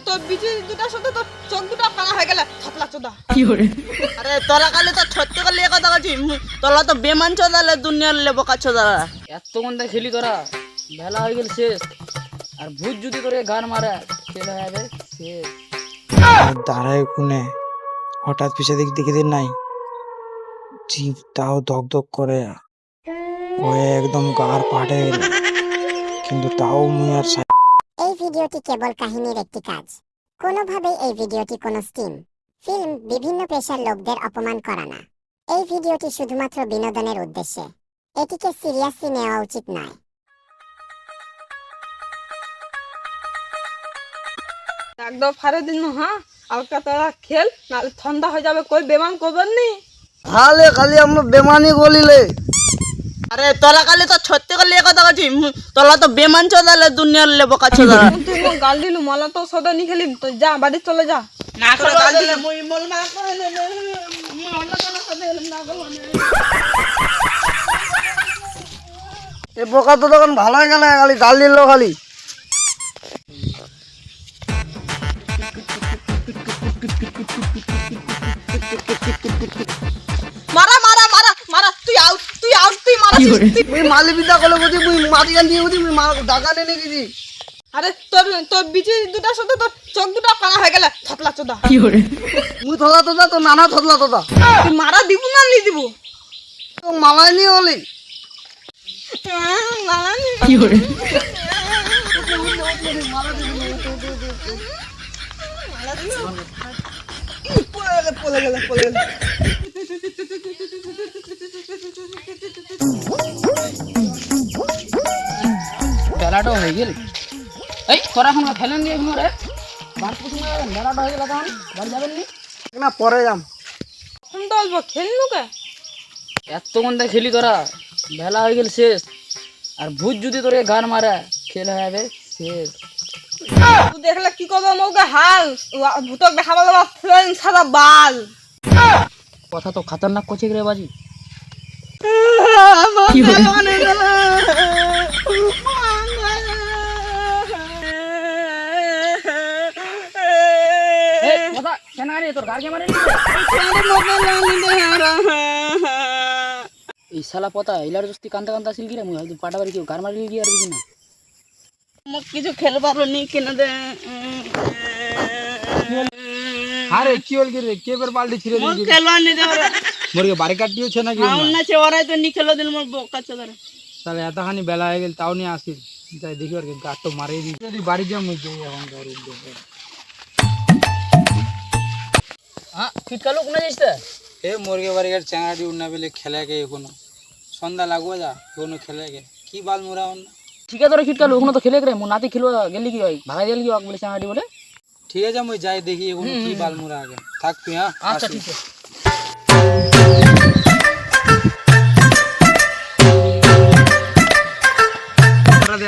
তোর বিচি দুটার সাথে তোর চোখ দুটো কানা হয়ে গেল থাতলা চোদা। আরে তোরা কালি তো সত্যি কালি এ কথা বলছি, তোরা তো বেমান চোদালে দুনিয়ার লেবকা চোদারা। এতক্ষণ তাই খেলি তোরা, বেলা হয়ে গেল শেষ। আর ভূত যদি তোরে গান মারে খেলে হবে শেষ। দাঁড়ায় কোনে হঠাৎ পিছে দিক দেখে দিন নাই, জিভটাও ধক ধক করে, ওয়ে একদম গার পাড়ে, কিন্তু তাও মুই আর এই ভিডিওটি কেবল কাহিনীর একটি কাজ। কোনোভাবেই এই ভিডিওটি কোনো স্টিম ফিল্ম বিভিন্ন পেশার লোকদের অপমান করা না। এই ভিডিওটি শুধুমাত্র বিনোদনের উদ্দেশ্যে, এটিকে সিরিয়াসলি নেওয়া উচিত নয়। একদম ফারে দিন হ্যাঁ, আলকা তোরা খেল নাহলে ঠান্ডা হয়ে যাবে, কই বেমান করবেন নি। হালে খালি আমরা বেমানি বলিলে। আরে তোরা কালি তো সত্যি কালি এ কথা বলছি, তোরা তো বেমান চোদালে দুনিয়ার লেবকা চোদারা। তুই মো গাল দিলু, মালা তো সদা নি খেলি, তো যা বাড়ি চলে যা। না করে গাল দিলে মুই মল না করে মুই অন্য কোনো কথা বললাম না গো। এ বোকা তো তখন ভালো হয়ে গেল, খালি গাল দিল খালি। মারা মারা মারা মারা, তুই আউট তুই আউট, তুই মারা। মুই মালি বিদা করলে বুঝি, মুই মাটি গান দিয়ে বুঝি, মুই ডাকা নেনে গেছি। আরে তোর তোর বিচি দুটার সাথে তোর চোখ দুটো কানা হয়ে গেল থাতলা চোদা। মুই থলা তোদা তো নানা থদলা তোদা তুই মারা দিব না নি দিব? তো মালাই নি হলি। মারা নি। পলে গেল পলে গেল। বেলাটাও হয়ে গেল। এই তোরা এখন খেলেন দিয়ে এখন রে বাড়ি পুষে যাবেন, বেলাটা হয়ে গেল তখন বাড়ি যাবেন নি? না পরে যাম। এখন তো অল্প খেলনু কে। এতক্ষণ তাই খেলি তোরা, বেলা হয়ে গেল শেষ। আর ভূত যদি তোরে গান মারে খেলে হবে শেষ। তুই দেখলে কি করবো মৌকে হাল, ভূতক দেখাবো ফ্রেন্ড সাদা বাল। কথা তো খাতারনাক করছে রে বাজি। কথা কেন রে তোর গার্গে মারে এই শালা পতা ইলার দোস্তি কান্দা কান্দা আসিল কি রে, মুই হয়তো পাটা বাড়ি কেউ গার মারি গিয়ে আর বুঝি না। মোক কিছু খেলবার নি কিনে দে। আরে কি হল কি রে, কে বের বালতি ছিড়ে মোক খেলবার নি দে ওরা। মোরকে বাড়ি কাটিয়েছে নাকি? হাউন না সে ওরাই তো নি খেলো দিল মোর বোকা চোদারা। তাহলে এতখানি বেলা হয়ে গেল তাও নিয়ে আসিল, যাই দেখি আর কি গাছ তো মারিয়ে দিই। যদি বাড়ি যাও মুই যাই এখন গাড়ি। হ্যাঁ ফিটকালো কোনা যাইছ তা? এ মোরগে বাড়ি গাড়ি চ্যাংড়াটি উঠনা পেলে খেলে গে এখনো সন্ধ্যা লাগবো যা এখনো খেলে গে কি বাল মোরা না। ঠিক আছে তোরা ফিটকালো ওখানে তো খেলে রে, মোর নাতি খেলবা গেলি কি হয় ভাগাই দিল কি বলে চাঙাটি বলে। ঠিক আছে মুই যাই দেখি এখনো কি বাল মোরা আগে থাক তুই। হ্যাঁ আচ্ছা ঠিক আছে।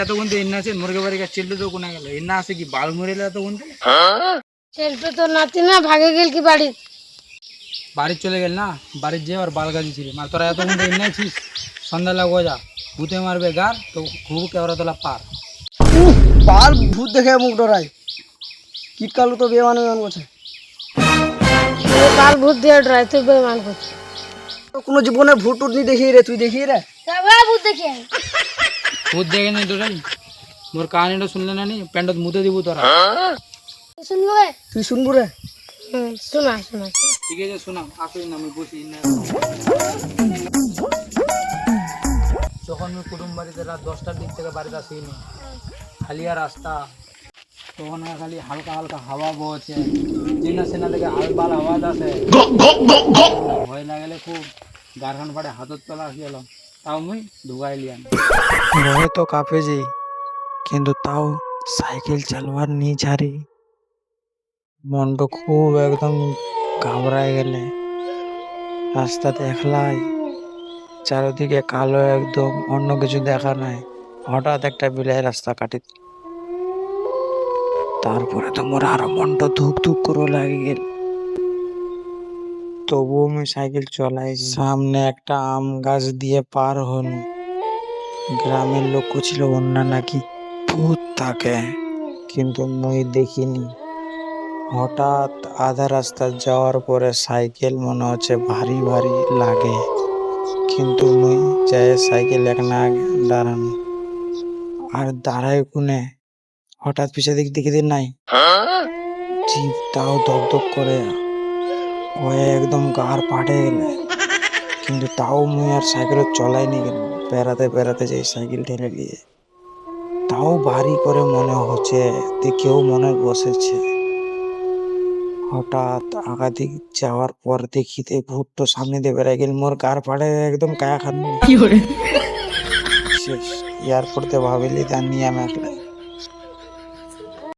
এতক্ষণ তো এন্না আছে মোরগে বাড়ি গাছ চিল্লু তো কোনা গেল এন্না আছে কি বাল মরেলে এতক্ষণ সেলফে তো নাতি না ভাগে গেল কি বাড়ি? বাড়ি চলে গেল না, বাড়ির যে আর বাল গাজি ছিল মার তোরা এতক্ষণ তো এন্না আছিস সন্ধ্যা লাগবো যা ভূতে মারবে গার তো খুব কেওড়া তোলা পার। বাল ভূত দেখে মুখ ডরাই, কিট কালু তো বেমান বেমান করছে। বাল ভূত দিয়ে ডরাই, তুই বেমান করছিস। কোনো জীবনে ভূত টুট নি দেখি রে, তুই দেখি রে। ভূত দেখি ভূত দেখে নি তোরাই মোর কাহিনীটা শুনলে না নি প্যান্ডত মুতে দিব তোরা। শুনবো? তুই শুনবো রে। শোনা শোনা। ঠিক আছে শোনাম আসুন না আমি বসি না। যখন আমি কুটুম বাড়িতে রাত 10টার দিক থেকে বাড়িতে আসিনি, খালি আর রাস্তা, তখন খালি হালকা হালকা হাওয়া বইছে, চেনা চেনা থেকে আলবাল আওয়াজ আছে, ভয় লাগলে খুব গারখান ফাটে হাতত তোলা আসি এলাম, তাও মুই ঢুকাই লিয়াম। ভয় তো কাঁপে যে, কিন্তু তাও সাইকেল চালবার নি ছাড়ি, মনটা খুব একদম ঘাবড়ায় গেলে। রাস্তাতে একলাই, চারিদিকে কালো একদম, অন্য কিছু দেখা নাই। হঠাৎ একটা বিলাই রাস্তা কাটি, তারপরে তো মোর আরো মনটা ধুক ধুক করে লাগে গেল। তবুও আমি সাইকেল চলাই, সামনে একটা আম গাছ দিয়ে পার হল। গ্রামের লোক ছিল অন্য নাকি ভূত থাকে, কিন্তু মুই দেখিনি। হঠাৎ আধা রাস্তা যাওয়ার পরে সাইকেল মনে হচ্ছে ভারী ভারী লাগে, কিন্তু মুই চাই সাইকেল এক না দাঁড়ানো আর দাঁড়ায় কোনে। হঠাৎ পিছনে দিক দেখি দিন নাই, জিভ তাও ধক ধক করে, ও একদম গার পাটে গেলে, কিন্তু তাও মুই আর সাইকেল চলাইনি কেন, বেড়াতে বেড়াতে যাই সাইকেল ঠেলে গিয়ে, তাও ভারী করে মনে হচ্ছে কেউ মনে বসেছে। হঠাৎ আগাদিক যাওয়ার পর দেখিতে ভুট্টো সামনে দিয়ে বেড়াই গেল, মোর গার পাড়ে একদম কায়া খান শেষ। এয়ারপোর্টে ভাবিলি তার নিয়ে আমি একলাই।